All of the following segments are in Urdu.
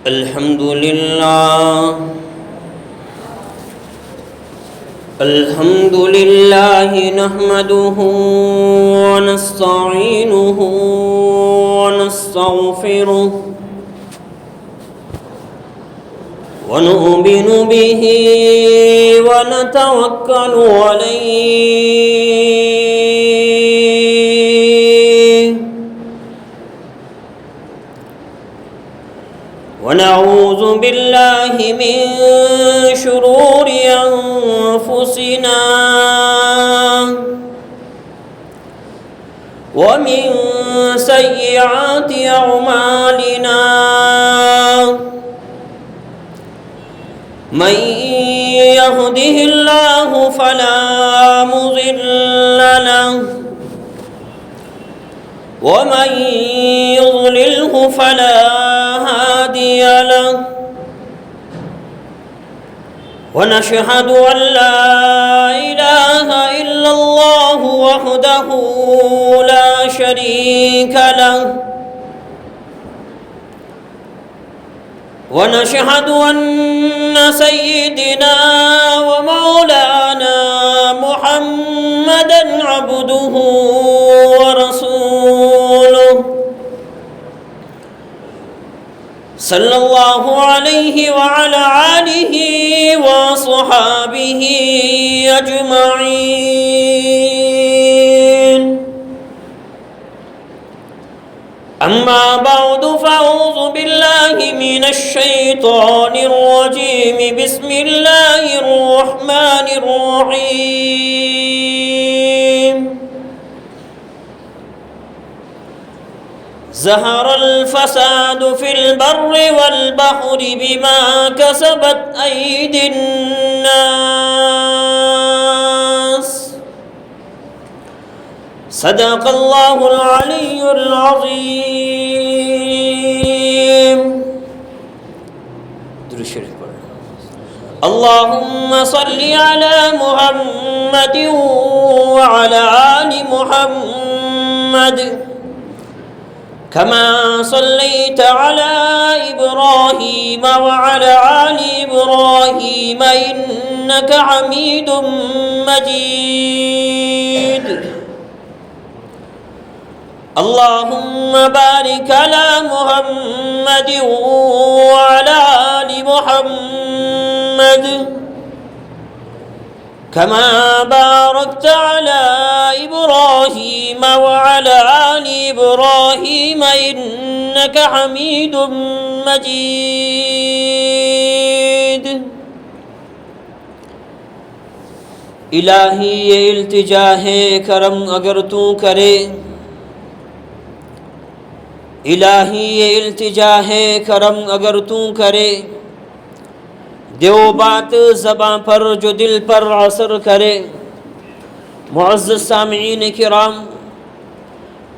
الحمد لله نحمده ونستعينه ونستغفره ونؤمن به ونتوكل عليه ونعوذ بالله من شرور أنفسنا ومن سيئات أعمالنا من يهده الله فلا مضل له ومن يضلله فلا هادي له ونشهد أن لا إله إلا الله وحده لا شريك له ونشهد أن سيدنا ومولانا محمدًا عبده ورسوله صلى الله عليه وعلى آله وصحابه أجمعين أما بعد فأعوذ بالله من الشيطان الرجيم بسم الله الرحمن الرحيم ظهر الفساد في البر والبحر بما كسبت أيدي الناس صدق الله العلي العظيم. اللهم صل على محمد وعلى آل محمد كما صليت على إبراهيم وعلى آل إبراهيم إنك حميد مجيد. اللهم بارك على محمد وعلى آل محمد كما باركت على إبراهيم وعلى آل إبراهيم إنك حميد مجيد. الہی یہ التجا ہے کرم اگر تو کرے، الہی یہ التجا ہے کرم اگر تو کرے، دیو بات زباں پر جو دل پر اثر کرے. معزز سامعین کرام،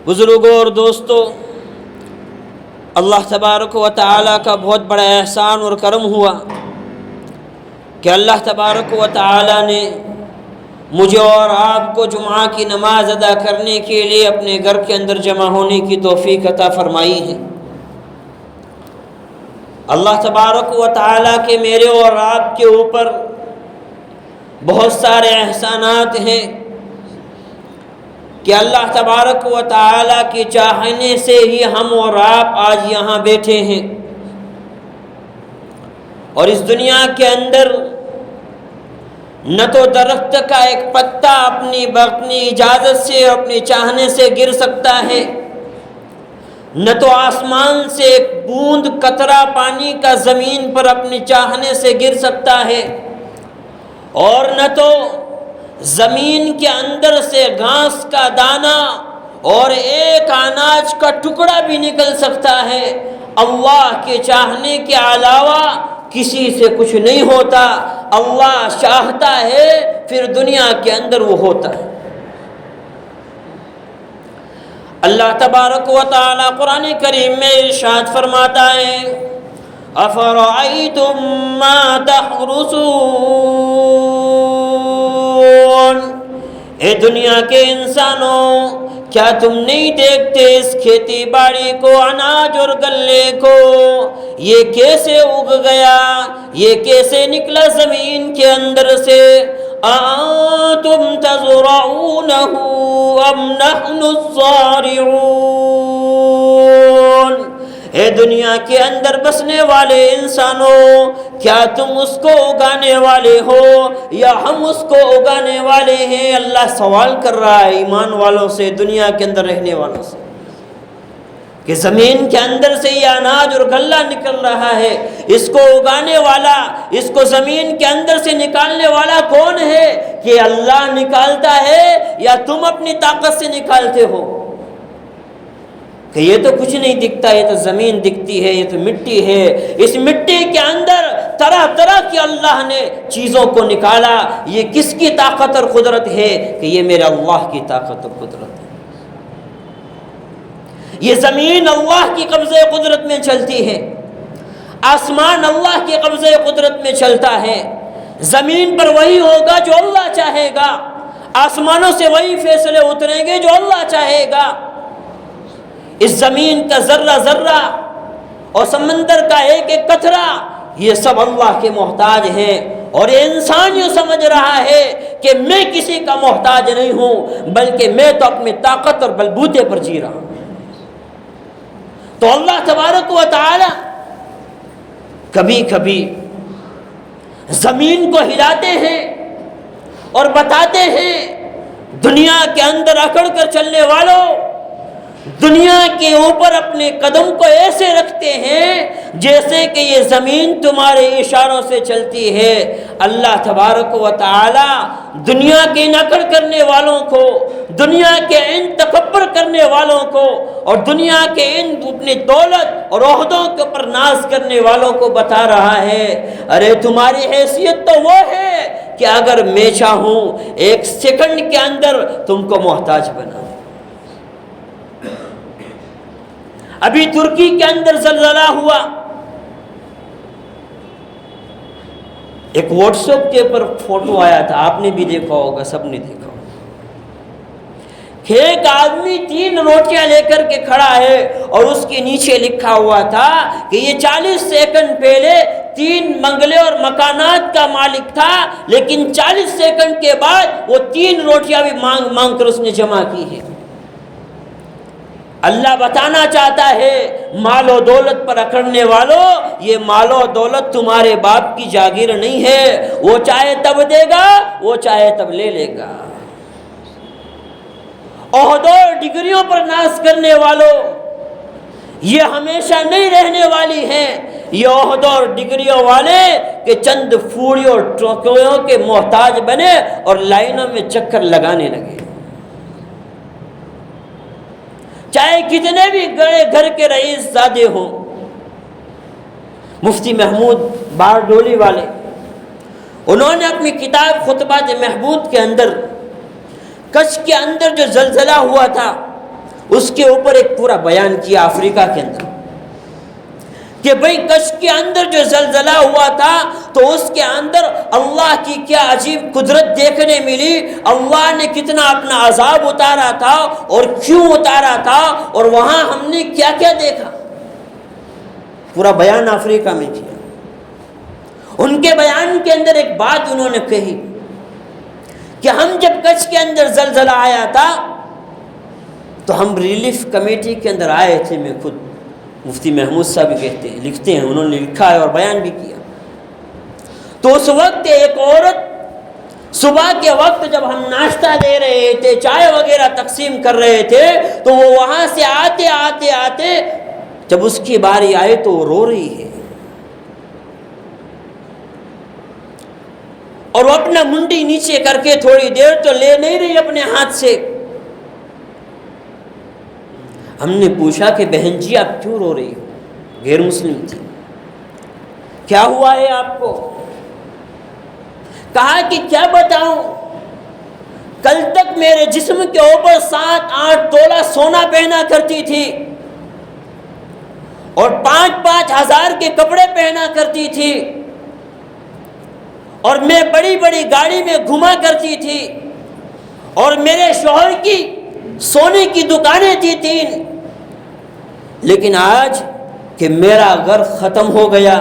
بزرگوں اور دوستو، اللہ تبارک و تعالیٰ کا بہت بڑا احسان اور کرم ہوا کہ اللہ تبارک و تعالیٰ نے مجھے اور آپ کو جمعہ کی نماز ادا کرنے کے لیے اپنے گھر کے اندر جمع ہونے کی توفیق عطا فرمائی ہے. اللہ تبارک و تعالیٰ کے میرے اور آپ کے اوپر بہت سارے احسانات ہیں کہ اللہ تبارک و تعالیٰ کے چاہنے سے ہی ہم اور آپ آج یہاں بیٹھے ہیں، اور اس دنیا کے اندر نہ تو درخت کا ایک پتا اپنی اجازت سے اور اپنی چاہنے سے گر سکتا ہے، نہ تو آسمان سے ایک بوند قطرہ پانی کا زمین پر اپنی چاہنے سے گر سکتا ہے، اور نہ تو زمین کے اندر سے گھاس کا دانہ اور ایک اناج کا ٹکڑا بھی نکل سکتا ہے. اللہ کے چاہنے کے علاوہ کسی سے کچھ نہیں ہوتا. اللہ چاہتا ہے پھر دنیا کے اندر وہ ہوتا ہے. اللہ تبارک و تعالی قرآن کریم میں ارشاد فرماتا ہے افرأیتم ما تحرثون، اے دنیا کے انسانوں کیا تم نہیں دیکھتے اس کھیتی باڑی کو، اناج اور غلے کو، یہ کیسے اگ گیا، یہ کیسے نکلا زمین کے اندر سے؟ أَأَنْتُمْ تَزْرَعُونَهُ أَمْ نَحْنُ الزَّارِعُونَ۔ اے دنیا کے اندر بسنے والے انسانوں، کیا تم اس کو اگانے والے ہو یا ہم اس کو اگانے والے ہیں؟ اللہ سوال کر رہا ہے ایمان والوں سے، دنیا کے اندر رہنے والوں سے، کہ زمین کے اندر سے یہ اناج اور غلہ نکل رہا ہے، اس کو اگانے والا، اس کو زمین کے اندر سے نکالنے والا کون ہے؟ کہ اللہ نکالتا ہے یا تم اپنی طاقت سے نکالتے ہو؟ کہ یہ تو کچھ نہیں دکھتا، یہ تو زمین دکھتی ہے، یہ تو مٹی ہے، اس مٹی کے اندر طرح طرح کی اللہ نے چیزوں کو نکالا، یہ کس کی طاقت اور قدرت ہے؟ کہ یہ میرے اللہ کی طاقت اور قدرت ہے۔ یہ زمین اللہ کی قبضہ قدرت میں چلتی ہے، آسمان اللہ کے قبضہ قدرت میں چلتا ہے، زمین پر وہی ہوگا جو اللہ چاہے گا، آسمانوں سے وہی فیصلے اتریں گے جو اللہ چاہے گا۔ اس زمین کا ذرہ ذرہ اور سمندر کا ایک ایک قطرہ، یہ سب اللہ کے محتاج ہیں، اور یہ انسان یوں سمجھ رہا ہے کہ میں کسی کا محتاج نہیں ہوں، بلکہ میں تو اپنی طاقت اور بلبوتے پر جی رہا ہوں۔ تو اللہ تبارک و تعالی کبھی کبھی زمین کو ہلاتے ہیں اور بتاتے ہیں دنیا کے اندر اکڑ کر چلنے والوں، دنیا کے اوپر اپنے قدم کو ایسے رکھتے ہیں جیسے کہ یہ زمین تمہارے اشاروں سے چلتی ہے۔ اللہ تبارک و تعالی دنیا کے نکڑ کرنے والوں کو، دنیا کے ان تکبر کرنے والوں کو، اور دنیا کے ان اپنی دولت اور عہدوں کے اوپر ناز کرنے والوں کو بتا رہا ہے، ارے تمہاری حیثیت تو وہ ہے کہ اگر میں چاہوں ایک سیکنڈ کے اندر تم کو محتاج بنا۔ ابھی ترکی کے اندر زلزلہ ہوا، ایک واٹس ایپ کے اوپر فوٹو آیا تھا، آپ نے بھی دیکھا ہوگا، سب نے دیکھا ہوگا، کہ ایک آدمی 3 روٹیاں لے کر کے کھڑا ہے اور اس کے نیچے لکھا ہوا تھا کہ یہ 40 سیکنڈ پہلے 3 بنگلے اور مکانات کا مالک تھا، لیکن 40 سیکنڈ کے بعد وہ 3 روٹیاں بھی مانگ مانگ کر اس نے جمع کی ہے۔ اللہ بتانا چاہتا ہے مال و دولت پر اکڑنے والوں، یہ مال و دولت تمہارے باپ کی جاگیر نہیں ہے، وہ چاہے تب دے گا، وہ چاہے تب لے لے گا۔ عہدوں اور ڈگریوں پر ناز کرنے والوں، یہ ہمیشہ نہیں رہنے والی ہیں، یہ عہدوں اور ڈگریوں والے کہ چند پھوڑیوں اور ٹوکریوں کے محتاج بنے اور لائنوں میں چکر لگانے لگے، چاہے کتنے بھی بڑے گھر کے رئیس زادے ہوں۔ مفتی محمود باردولی والے، انہوں نے اپنی کتاب خطبات محمود کے اندر کچھ کے اندر جو زلزلہ ہوا تھا اس کے اوپر ایک پورا بیان کیا، افریقہ کے اندر، کہ بھئی کچھ کے اندر جو زلزلہ ہوا تھا تو اس کے اندر اللہ کی کیا عجیب قدرت دیکھنے ملی، اللہ نے کتنا اپنا عذاب اتارا تھا اور کیوں اتارا تھا، اور وہاں ہم نے کیا کیا دیکھا، پورا بیان افریقہ میں کیا۔ ان کے بیان کے اندر ایک بات انہوں نے کہی کہ ہم جب کچھ کے اندر زلزلہ آیا تھا تو ہم ریلیف کمیٹی کے اندر آئے تھے، میں خود، مفتی محمود صاحب کہتے ہیں، لکھتے ہیں، انہوں نے لکھا ہے اور بیان بھی کیا، تو اس وقت ایک عورت صبح کے وقت جب ہم ناشتہ دے رہے تھے، چائے وغیرہ تقسیم کر رہے تھے، تو وہ وہاں سے آتے آتے آتے جب اس کی باری آئے تو وہ رو رہی ہے، اور وہ اپنا منڈی نیچے کر کے تھوڑی دیر تو لے نہیں رہی اپنے ہاتھ سے۔ ہم نے پوچھا کہ بہن جی آپ کیوں رو رہی ہو؟ غیر مسلم تھی، کیا ہوا ہے آپ کو؟ کہا کہ کیا بتاؤں، کل تک میرے جسم کے اوپر 7-8 تولہ سونا پہنا کرتی تھی اور 5-5 ہزار کے کپڑے پہنا کرتی تھی، اور میں بڑی بڑی گاڑی میں گھما کرتی تھی، اور میرے شوہر کی سونے کی دکانیں تھی 3، لیکن آج کہ میرا گھر ختم ہو گیا،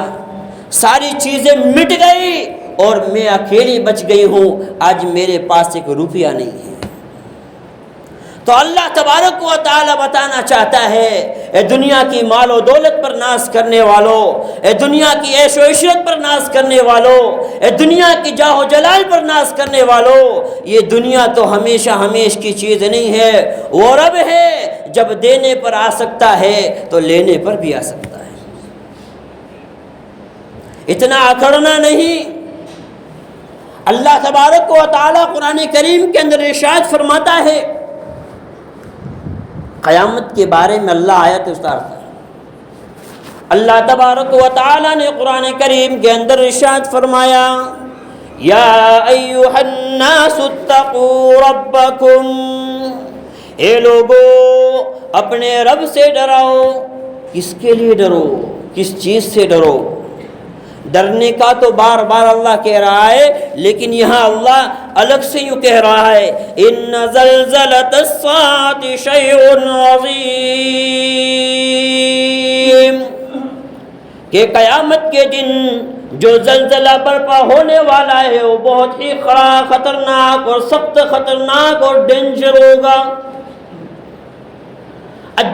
ساری چیزیں مٹ گئی اور میں اکیلی بچ گئی ہوں، آج میرے پاس 1 روپیہ نہیں ہے۔ تو اللہ تبارک و تعالی بتانا چاہتا ہے، اے دنیا کی مال و دولت پر ناز کرنے والوں، اے دنیا کی عیش و عشرت پر ناز کرنے والوں، اے دنیا کی جاہ و جلال پر ناز کرنے والوں، یہ دنیا تو ہمیشہ ہمیش کی چیز نہیں ہے، وہ رب ہے، جب دینے پر آ سکتا ہے تو لینے پر بھی آ سکتا ہے۔ اتنا اکڑنا نہیں۔ اللہ تبارک و تعالی قرآن کریم کے اندر ارشاد فرماتا ہے، قیامت کے بارے میں اللہ آیت اتارتا ہے۔ اللہ تبارک و تعالی نے قرآن کریم کے اندر ارشاد فرمایا، یا ایھا الناس اتقوا ربکم، اے لوگو اپنے رب سے ڈراؤ۔ کس کے لیے ڈرو؟ کس چیز سے ڈرو؟ ڈرنے کا تو بار بار اللہ کہہ رہا ہے، لیکن یہاں اللہ الگ سے یوں کہہ رہا ہے، ان زلزلۃ الساعۃ شیء عظیم، کہ قیامت کے دن جو زلزلہ برپا ہونے والا ہے وہ بہت ہی خطرناک اور سخت خطرناک اور ڈینجر ہوگا۔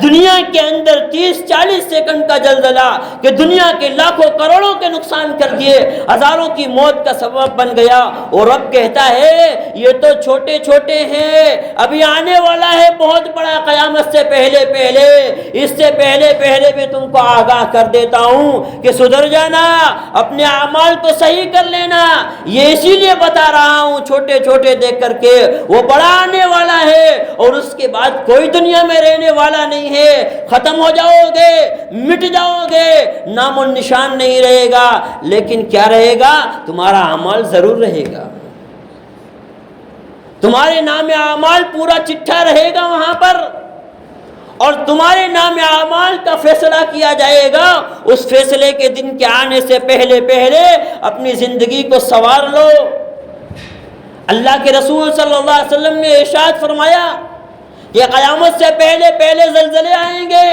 دنیا کے اندر 30-40 سیکنڈ کا زلزلہ کہ دنیا کے لاکھوں کروڑوں کے نقصان کر دیے، ہزاروں کی موت کا سبب بن گیا، اور رب کہتا ہے یہ تو چھوٹے چھوٹے ہیں، ابھی آنے والا ہے بہت بڑا قیامت سے پہلے پہلے، اس سے پہلے پہلے بھی تم کو آگاہ کر دیتا ہوں کہ سدھر جانا، اپنے اعمال کو صحیح کر لینا۔ یہ اسی لیے بتا رہا ہوں چھوٹے چھوٹے دیکھ کر کے، وہ بڑا آنے والا ہے اور اس کے بعد کوئی دنیا میں رہنے والا نہیں ہے، ختم ہو جاؤ گے، مٹ جاؤ گے، نام و نشان نہیں رہے گا، لیکن کیا رہے گا؟ تمہارا اعمال ضرور رہے گا، تمہارے نام اعمال پورا چٹھا رہے گا وہاں پر، اور تمہارے نام اعمال کا فیصلہ کیا جائے گا۔ اس فیصلے کے دن کے آنے سے پہلے پہلے اپنی زندگی کو سنوار لو۔ اللہ کے رسول صلی اللہ علیہ وسلم نے ارشاد فرمایا کہ قیامت سے پہلے پہلے زلزلے آئیں گے،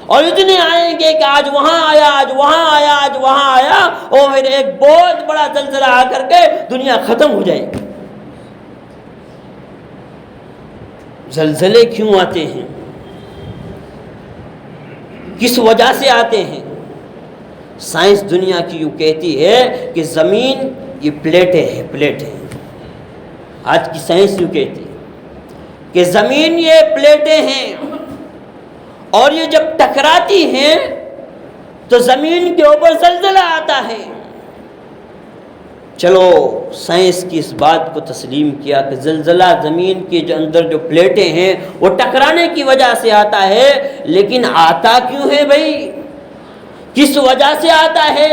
اور اتنے آئیں گے کہ آج وہاں آیا، آج وہاں آیا، آج وہاں آیا، اور پھر ایک بہت بڑا زلزلہ آ کر کے دنیا ختم ہو جائے گی۔ زلزلے کیوں آتے ہیں؟ کس وجہ سے آتے ہیں؟ سائنس دنیا کی یوں کہتی ہے کہ زمین یہ پلیٹیں ہیں، آج کی سائنس یوں کہتی ہے کہ زمین یہ پلیٹیں ہیں، اور یہ جب ٹکراتی ہیں تو زمین کے اوپر زلزلہ آتا ہے۔ چلو سائنس کی اس بات کو تسلیم کیا کہ زلزلہ زمین کے اندر جو پلیٹیں ہیں وہ ٹکرانے کی وجہ سے آتا ہے، لیکن آتا کیوں ہے بھائی؟ کس وجہ سے آتا ہے؟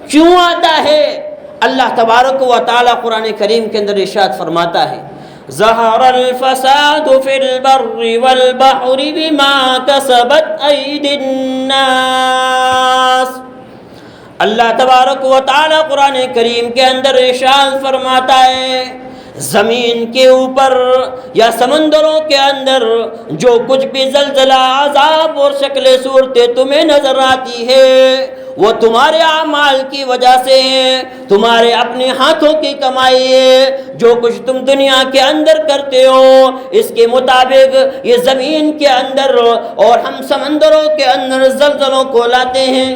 کیوں آتا ہے؟ اللہ تبارک و تعالی قرآن کریم کے اندر ارشاد فرماتا ہے، ظہر الفساد فی البر والبحر بما کسبت ایدی الناس۔ اللہ تبارک و تعالی قرآن کریم کے اندر ارشاد فرماتا ہے، زمین کے اوپر یا سمندروں کے اندر جو کچھ بھی زلزلہ، عذاب اور شکل صورتیں تمہیں نظر آتی ہے وہ تمہارے اعمال کی وجہ سے ہیں، تمہارے اپنے ہاتھوں کی کمائی ہے۔ جو کچھ تم دنیا کے اندر کرتے ہو اس کے مطابق یہ زمین کے اندر اور ہم سمندروں کے اندر زلزلوں کو لاتے ہیں،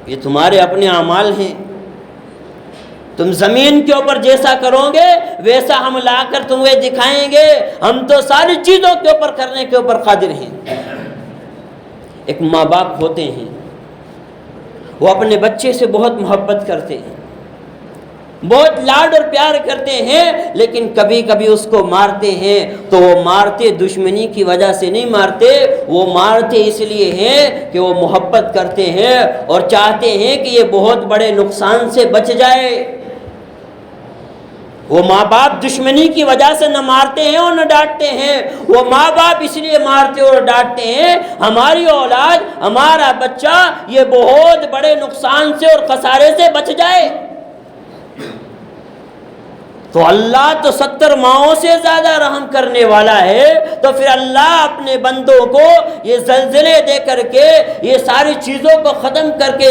یہ تمہارے اپنے اعمال ہیں۔ تم زمین کے اوپر جیسا کرو گے ویسا ہم لا کر تمہیں دکھائیں گے، ہم تو ساری چیزوں کے اوپر کرنے کے اوپر قادر ہیں۔ ایک ماں باپ ہوتے ہیں، وہ اپنے بچے سے بہت محبت کرتے ہیں، بہت لاڈ اور پیار کرتے ہیں، لیکن کبھی کبھی اس کو مارتے ہیں تو وہ مارتے دشمنی کی وجہ سے نہیں مارتے، وہ مارتے اس لیے ہیں کہ وہ محبت کرتے ہیں اور چاہتے ہیں کہ یہ بہت بڑے نقصان سے بچ جائے۔ وہ ماں باپ دشمنی کی وجہ سے نہ مارتے ہیں اور نہ ڈانٹتے ہیں، وہ ماں باپ اس لیے مارتے اور ڈانٹتے ہیں ہماری اولاد، ہمارا بچہ یہ بہت بڑے نقصان سے اور خسارے سے بچ جائے۔ تو اللہ تو 70 ماہوں سے زیادہ رحم کرنے والا ہے، تو پھر اللہ اپنے بندوں کو یہ زلزلے دے کر کے، یہ ساری چیزوں کو ختم کر کے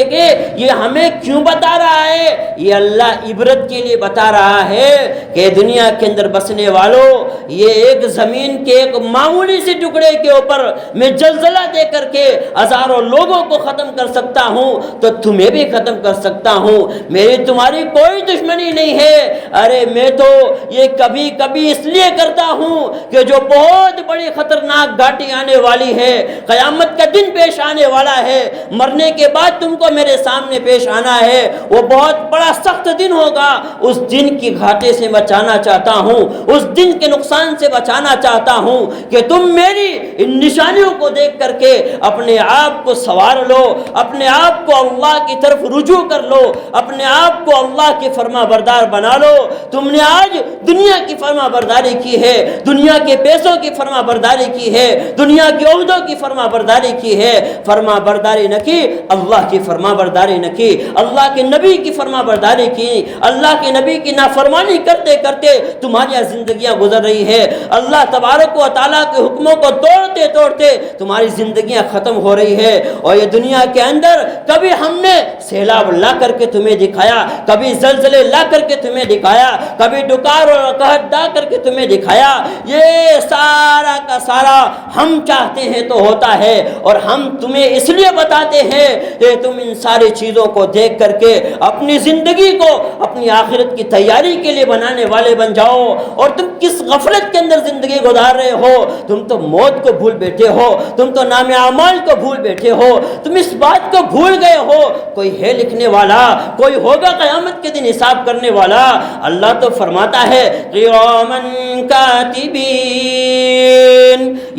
یہ ہمیں کیوں بتا رہا ہے؟ یہ اللہ عبرت کے لیے بتا رہا ہے کہ دنیا کے اندر بسنے والوں، یہ ایک زمین کے ایک معمولی سے ٹکڑے کے اوپر میں زلزلہ دے کر کے ہزاروں لوگوں کو ختم کر سکتا ہوں، تو تمہیں بھی ختم کر سکتا ہوں۔ میری تمہاری کوئی دشمنی نہیں ہے۔ ارے میں تو یہ کبھی کبھی اس لیے کرتا ہوں کہ جو بہت بڑی خطرناک گھاٹی آنے والی ہے، قیامت کا دن پیش آنے والا ہے، مرنے کے بعد تم کو میرے سامنے پیش آنا ہے، وہ بہت بڑا سخت دن ہوگا، اس دن کی گھاٹے سے بچانا چاہتا ہوں، اس دن کے نقصان سے بچانا چاہتا ہوں کہ تم میری ان نشانیوں کو دیکھ کر کے اپنے آپ کو سنوار لو، اپنے آپ کو اللہ کی طرف رجوع کر لو، اپنے آپ کو اللہ کے فرما بردار بنا لو۔ تم نے آج دنیا کی فرما برداری کی ہے، دنیا کے پیسوں کی فرما برداری کی ہے، دنیا کے عہدوں کی فرما برداری کی ہے، فرما برداری نہ کی، اللہ کی فرما برداری نہ کی، اللہ کے نبی کی فرما برداری کی، اللہ کے نبی کی نافرمانی کرتے کرتے تمہاری زندگیاں گزر رہی ہے، اللہ تبارک و تعالیٰ کے حکموں کو توڑتے توڑتے تمہاری زندگیاں ختم ہو رہی ہے۔ اور یہ دنیا کے اندر کبھی ہم نے سیلاب لا کر کے تمہیں دکھایا، کبھی زلزلے لا کر کے تمہیں دکھایا، کبھی ڈکار اور قحط لا کر کے تمہیں دکھایا، یہ سارا کا سارا ہم چاہتے ہیں تو ہوتا ہے، اور ہم تمہیں اس لیے بتاتے ہیں کہ تم ان ساری چیزوں کو دیکھ کر کے اپنی زندگی کو اپنی آخرت کی تیاری کے لیے بنانے والے بن جاؤ۔ اور تم کس غفلت کے اندر زندگی گزار رہے ہو؟ تم تو موت کو بھول بیٹھے ہو، تم تو نام اعمال کو بھول بیٹھے ہو، تم اس بات کو بھول گئے ہو کوئی ہے لکھنے والا، کوئی ہوگا قیامت کے دن حساب کرنے والا۔ اللہ تو فرماتا ہے قِرَامًا كَاتِبِينَ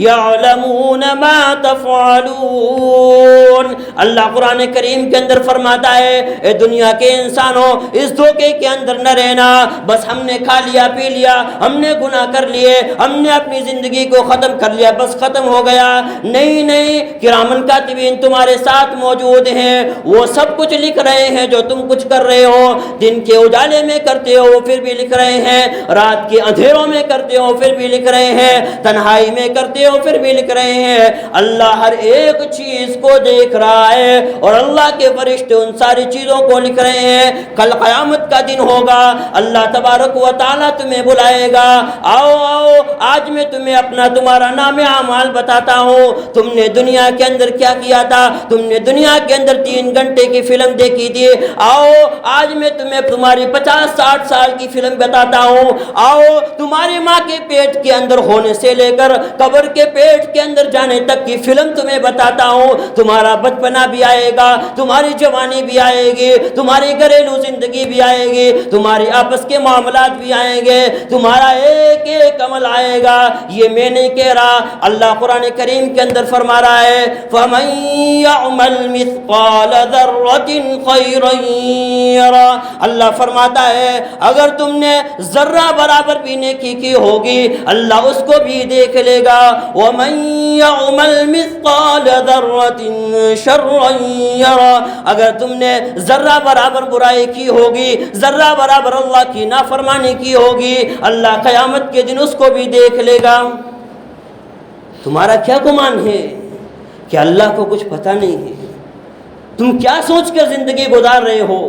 يَعْلَمُونَ مَا تَفْعَلُونَ۔ اللہ قرآن کریم کے اندر فرماتا ہے اے دنیا کے انسانوں، اس دھوکے کے اندر نہ رہنا، بس ہم نے کھا لیا پی لیا، ہم نے گناہ کر لیے، ہم نے اپنی زندگی کو ختم کر لیا، بس ختم ہو گیا۔ نہیں نہیں، کرامن کاتبین تمہارے ساتھ موجود ہیں، وہ سب کچھ لکھ رہے ہیں جو تم کچھ کر رہے ہو، دن کے اجالے میں کرتے ہو پھر بھی لکھ رہے ہیں، رات کے اندھیروں میں کرتے ہو پھر بھی لکھ رہے ہیں، تنہائی میں کرتے ہو پھر بھی لکھ رہے ہیں۔ اللہ ہر ایک چیز کو دیکھ رہا ہے، اور اللہ کے فرشتے ان ساری چیزوں کو لکھ رہے ہیں۔ کل قیامت کا دن ہوگا، اللہ تبارک و تعالیٰ تمہیں بلائے گا، آؤ آؤ آج میں تمہیں اپنا تمہارا نام اعمال بتاتا ہوں، تم نے دنیا کے اندر کیا کیا تھا، تم نے دنیا کے اندر 3 گھنٹے کی فلم دیکھی تھی، آؤ آج میں تمہیں تمہاری 50-60 سال کی فلم بتاتا ہوں، آؤ تمہاری ماں کے پیٹ کے اندر ہونے سے لے کر قبر کے پیٹ کے اندر جانے تک کی فلم تمہیں بتاتا ہوں۔ تمہارا بچپنا بھی آئے گا، تمہاری جوانی بھی آئے گی، تمہاری گھریلو زندگی بھی آئے گی، تمہاری آپس کے معاملات بھی آئیں گے، تمہارا ایک ایک عمل آئے گا۔ یہ میں نہیں کہہ رہا، اللہ قرآن کریم کے اندر فرما رہا ہے فَمَن يَعْمَلْ مِثْقَالَ ذَرَّةٍ خَيْرًا يَرَهُ۔ اللہ فرماتا ہے اگر تم نے ذرہ برابر بھی نیکی کی ہوگی اللہ اس کو بھی دیکھ لے گا۔ وَمَن يَعْمَلْ مِثْقَالَ ذَرَّةٍ شَرًّا يَرَهُ۔ اگر تم نے ذرہ برابر برائی کی ہوگی، ذرہ برابر اللہ کی نافرمانی کی ہوگی، اللہ قیامت کے دن اس کو بھی دیکھ لے گا۔ تمہارا کیا گمان ہے کہ اللہ کو کچھ پتہ نہیں ہے؟ تم کیا سوچ کر زندگی گزار رہے ہو؟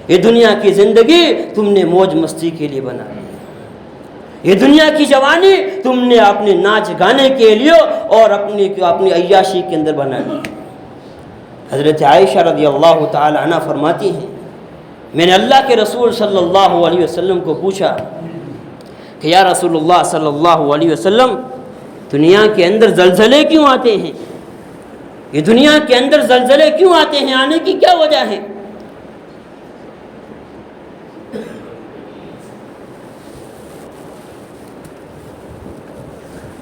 یہ دنیا کی زندگی تم نے موج مستی کے لیے بنا لی، یہ دنیا کی جوانی تم نے اپنے ناچ گانے کے لیے اور اپنی عیاشی کے اندر بنا لی۔ حضرت عائشہ رضی اللہ تعالی عنہ فرماتی ہیں میں نے اللہ کے رسول صلی اللہ علیہ وسلم کو پوچھا کہ یا رسول اللہ صلی اللہ علیہ وسلم، دنیا کے اندر زلزلے کیوں آتے ہیں؟ یہ دنیا کے اندر زلزلے کیوں آتے ہیں؟ آنے کی کیا وجہ ہے؟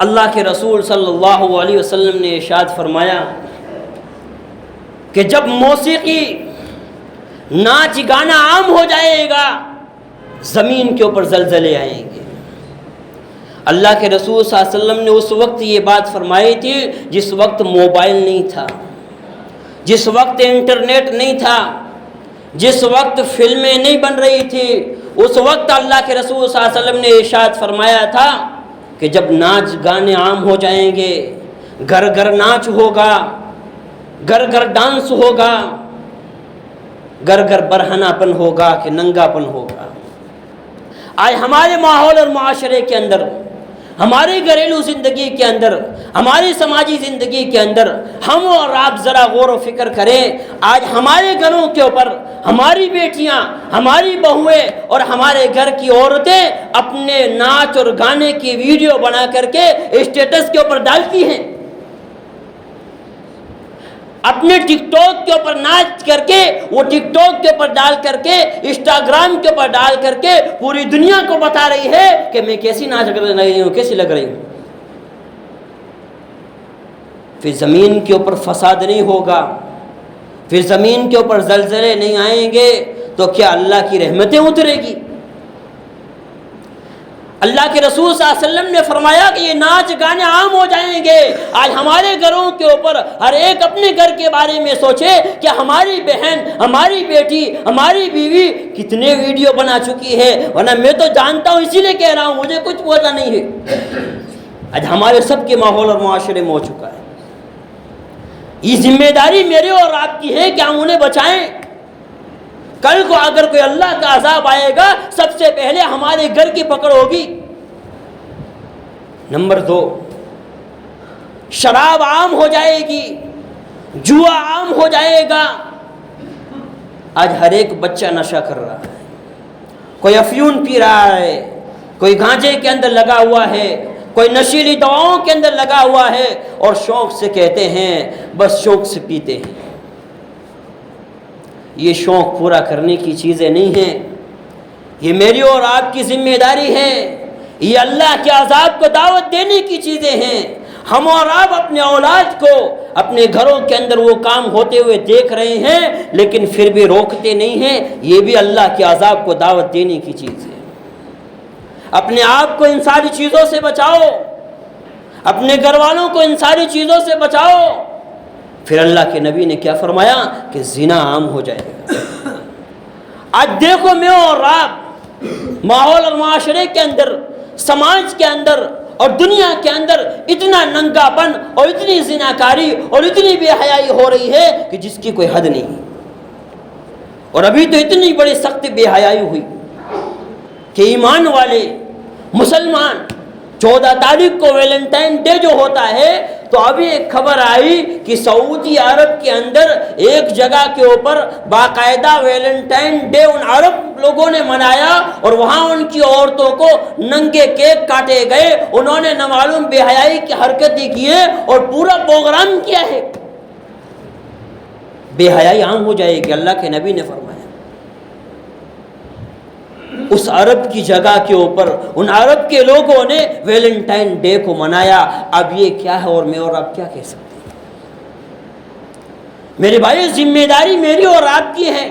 اللہ کے رسول صلی اللہ علیہ وسلم نے ارشاد فرمایا کہ جب موسیقی ناچ گانا عام ہو جائے گا زمین کے اوپر زلزلے آئیں گے۔ اللہ کے رسول صلی اللہ علیہ وسلم نے اس وقت یہ بات فرمائی تھی جس وقت موبائل نہیں تھا، جس وقت انٹرنیٹ نہیں تھا، جس وقت فلمیں نہیں بن رہی تھی، اس وقت اللہ کے رسول صلی اللہ علیہ وسلم نے ارشاد فرمایا تھا کہ جب ناچ گانے عام ہو جائیں گے، گھر گھر ناچ ہوگا، گھر گھر ڈانس ہوگا، گھر گھر برہنہ پن ہوگا کہ ننگا پن ہوگا۔ آج ہمارے ماحول اور معاشرے کے اندر، ہماری گھریلو زندگی کے اندر، ہماری سماجی زندگی کے اندر ہم اور آپ ذرا غور و فکر کریں۔ آج ہمارے گھروں کے اوپر ہماری بیٹیاں، ہماری بہویں اور ہمارے گھر کی عورتیں اپنے ناچ اور گانے کی ویڈیو بنا کر کے اسٹیٹس کے اوپر ڈالتی ہیں، اپنے ٹک ٹاک کے اوپر ناچ کر کے، وہ ٹک ٹاک کے اوپر ڈال کر کے، انسٹاگرام کے اوپر ڈال کر کے پوری دنیا کو بتا رہی ہے کہ میں کیسی ناچ کر رہی ہوں، کیسی لگ رہی ہوں۔ پھر زمین کے اوپر فساد نہیں ہوگا، پھر زمین کے اوپر زلزلے نہیں آئیں گے تو کیا اللہ کی رحمتیں اترے گی؟ اللہ کے رسول صلی اللہ علیہ وسلم نے فرمایا کہ یہ ناچ گانے عام ہو جائیں گے۔ آج ہمارے گھروں کے اوپر ہر ایک اپنے گھر کے بارے میں سوچے کہ ہماری بہن، ہماری بیٹی، ہماری بیوی کتنے ویڈیو بنا چکی ہے، ورنہ میں تو جانتا ہوں، اسی لیے کہہ رہا ہوں، مجھے کچھ پتا نہیں ہے۔ آج ہمارے سب کے ماحول اور معاشرے میں ہو چکا ہے۔ یہ ذمہ داری میرے اور آپ کی ہے کہ ہم انہیں بچائیں۔ کل کو اگر کوئی اللہ کا عذاب آئے گا، سب سے پہلے ہمارے گھر کی پکڑ ہوگی۔ نمبر 2، شراب عام ہو جائے گی، جوا عام ہو جائے گا۔ آج ہر ایک بچہ نشہ کر رہا ہے، کوئی افیون پی رہا ہے، کوئی گانجے کے اندر لگا ہوا ہے، کوئی نشیلی دواؤں کے اندر لگا ہوا ہے، اور شوق سے کہتے ہیں، بس شوق سے پیتے ہیں۔ یہ شوق پورا کرنے کی چیزیں نہیں ہیں، یہ میری اور آپ کی ذمہ داری ہے، یہ اللہ کے عذاب کو دعوت دینے کی چیزیں ہیں۔ ہم اور آپ اپنے اولاد کو اپنے گھروں کے اندر وہ کام ہوتے ہوئے دیکھ رہے ہیں، لیکن پھر بھی روکتے نہیں ہیں، یہ بھی اللہ کے عذاب کو دعوت دینے کی چیز ہے۔ اپنے آپ کو ان ساری چیزوں سے بچاؤ، اپنے گھر والوں کو ان ساری چیزوں سے بچاؤ۔ پھر اللہ کے نبی نے کیا فرمایا کہ زنا عام ہو جائے گا۔ آج دیکھو میں اور آپ ماحول اور معاشرے کے اندر، سماج کے اندر اور دنیا کے اندر اتنا ننگا پن اور اتنی زناکاری اور اتنی بے حیائی ہو رہی ہے کہ جس کی کوئی حد نہیں۔ اور ابھی تو اتنی بڑی سخت بے حیائی ہوئی کہ ایمان والے مسلمان 14 تاریخ کو ویلنٹائن ڈے جو ہوتا ہے، تو ابھی ایک خبر آئی کہ سعودی عرب کے اندر ایک جگہ کے اوپر باقاعدہ ویلنٹائن ڈے ان عرب لوگوں نے منایا، اور وہاں ان کی عورتوں کو ننگے کیک کاٹے گئے، انہوں نے نامعلوم بے حیائی کی حرکتیں کی ہیں اور پورا پروگرام کیا ہے۔ بے حیائی عام ہو جائے گی، اللہ کے نبی نے فرمایا۔ اس عرب کی جگہ کے اوپر ان عرب کے لوگوں نے ویلنٹائن ڈے کو منایا۔ اب یہ کیا ہے، اور میں اور آپ کیا کہہ سکتے ہیں؟ میرے بھائی، ذمہ داری میری اور آپ کی ہے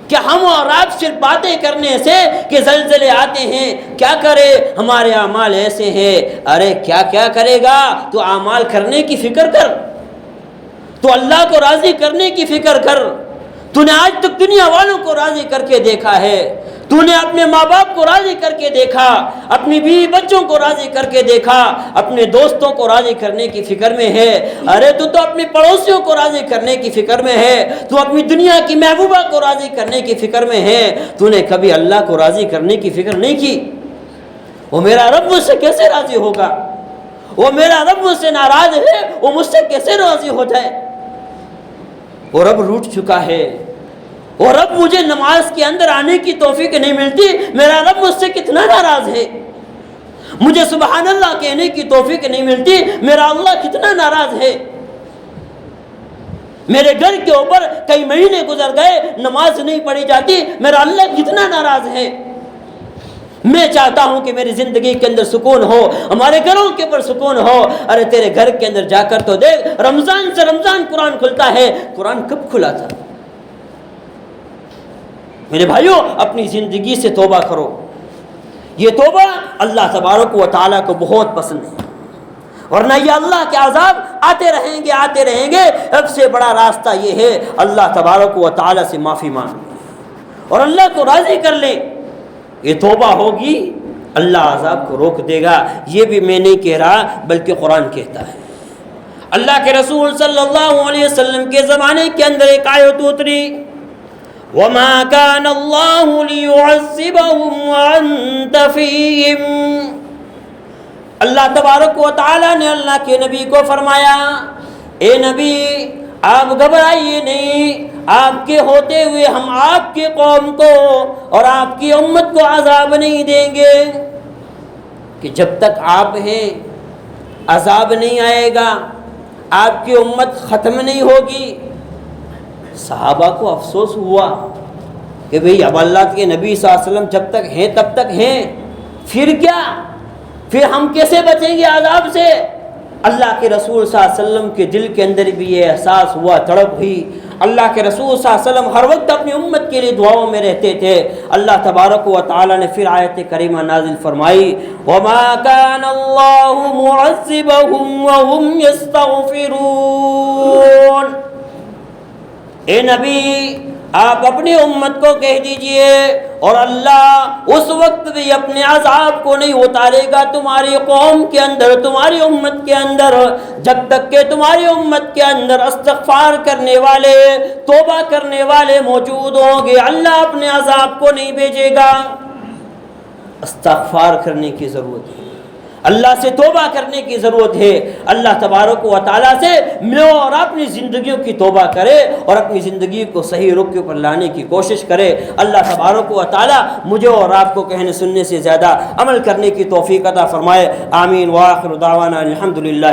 کہ ہم اور آپ صرف باتیں کرنے سے کہ زلزلے آتے ہیں کیا کرے، ہمارے اعمال ایسے ہیں، ارے کیا کیا کرے گا؟ تو اعمال کرنے کی فکر کر، تو اللہ کو راضی کرنے کی فکر کر۔ تو نے آج تک دنیا والوں کو راضی کر کے دیکھا ہے، تو نے اپنے ماں باپ کو راضی کر کے دیکھا، اپنی بیوی بچوں کو راضی کر کے دیکھا، اپنے دوستوں کو راضی کرنے کی فکر میں ہے، ارے تو اپنے پڑوسیوں کو راضی کرنے کی فکر میں ہے، تو اپنی دنیا کی محبوبہ کو راضی کرنے کی فکر میں ہے، تو نے کبھی اللہ کو راضی کرنے کی فکر نہیں کی۔ وہ میرا رب مجھ سے کیسے راضی ہوگا؟ وہ میرا رب مجھ سے ناراض ہے، وہ مجھ سے کیسے راضی ہو جائے؟ وہ رب روٹ چکا ہے، وہ رب مجھے نماز کے اندر آنے کی توفیق نہیں ملتی، میرا رب مجھ سے کتنا ناراض ہے۔ مجھے سبحان اللہ کہنے کی توفیق نہیں ملتی، میرا اللہ کتنا ناراض ہے۔ میرے گھر کے اوپر کئی مہینے گزر گئے، نماز نہیں پڑھی جاتی، میرا اللہ کتنا ناراض ہے۔ میں چاہتا ہوں کہ میری زندگی کے اندر سکون ہو، ہمارے گھروں کے اوپر سکون ہو۔ ارے تیرے گھر کے اندر جا کر تو دیکھ، رمضان سے رمضان قرآن کھلتا ہے، قرآن کب کھلا تھا؟ میرے بھائیوں، اپنی زندگی سے توبہ کرو۔ یہ توبہ اللہ تبارک و تعالیٰ کو بہت پسند ہے، ورنہ یہ اللہ کے عذاب آتے رہیں گے۔ سب سے بڑا راستہ یہ ہے اللہ تبارک و تعالیٰ سے معافی مانگنا، اور اللہ کو راضی کر لیں، یہ توبہ ہوگی، اللہ عذاب کو روک دے گا۔ یہ بھی میں نہیں کہہ رہا بلکہ قرآن کہتا ہے۔ اللہ کے رسول صلی اللہ علیہ وسلم کے زمانے کے اندر ایک آیت اتری، وَمَا كَانَ اللَّهُ لِيُعَذِّبَهُمْ وَأَنْتَ فِيهِمْ۔ اللہ تبارک و تعالی نے اللہ کے نبی کو فرمایا، اے نبی آپ گھبرائیے نہیں، آپ کے ہوتے ہوئے ہم آپ کے قوم کو اور آپ کی امت کو عذاب نہیں دیں گے، کہ جب تک آپ ہیں عذاب نہیں آئے گا، آپ کی امت ختم نہیں ہوگی۔ صحابہ کو افسوس ہوا کہ بھئی اب اللہ کے نبی صلی اللہ علیہ وسلم جب تک ہیں تب تک ہیں، پھر کیا، پھر ہم کیسے بچیں گے عذاب سے؟ اللہ کے رسول صلی اللہ علیہ وسلم کے دل کے اندر بھی یہ احساس ہوا، تڑپ ہوئی۔ اللہ کے رسول صلی اللہ علیہ وسلم ہر وقت اپنی امت کے لیے دعاؤں میں رہتے تھے۔ اللہ تبارک و تعالی نے پھر آیت کریمہ نازل فرمائی، وَمَا كَانَ اللَّهُ مُعَذِّبَهُمْ وَهُمْ يَسْتَغْفِرُونَ۔ اے نبی آپ اپنی امت کو کہہ دیجئے، اور اللہ اس وقت بھی اپنے عذاب کو نہیں اتارے گا تمہاری قوم کے اندر، تمہاری امت کے اندر، جب تک کہ تمہاری امت کے اندر استغفار کرنے والے، توبہ کرنے والے موجود ہوں گے، اللہ اپنے عذاب کو نہیں بھیجے گا۔ استغفار کرنے کی ضرورت ہے، اللہ سے توبہ کرنے کی ضرورت ہے۔ اللہ تبارک و تعالیٰ سے ملو اور اپنی زندگیوں کی توبہ کرے اور اپنی زندگی کو صحیح رخ کے اوپر لانے کی کوشش کرے۔ اللہ تبارک و تعالیٰ مجھے اور آپ کو کہنے سننے سے زیادہ عمل کرنے کی توفیق عطا فرمائے۔ آمین۔ وآخر دعوانا الحمدللہ۔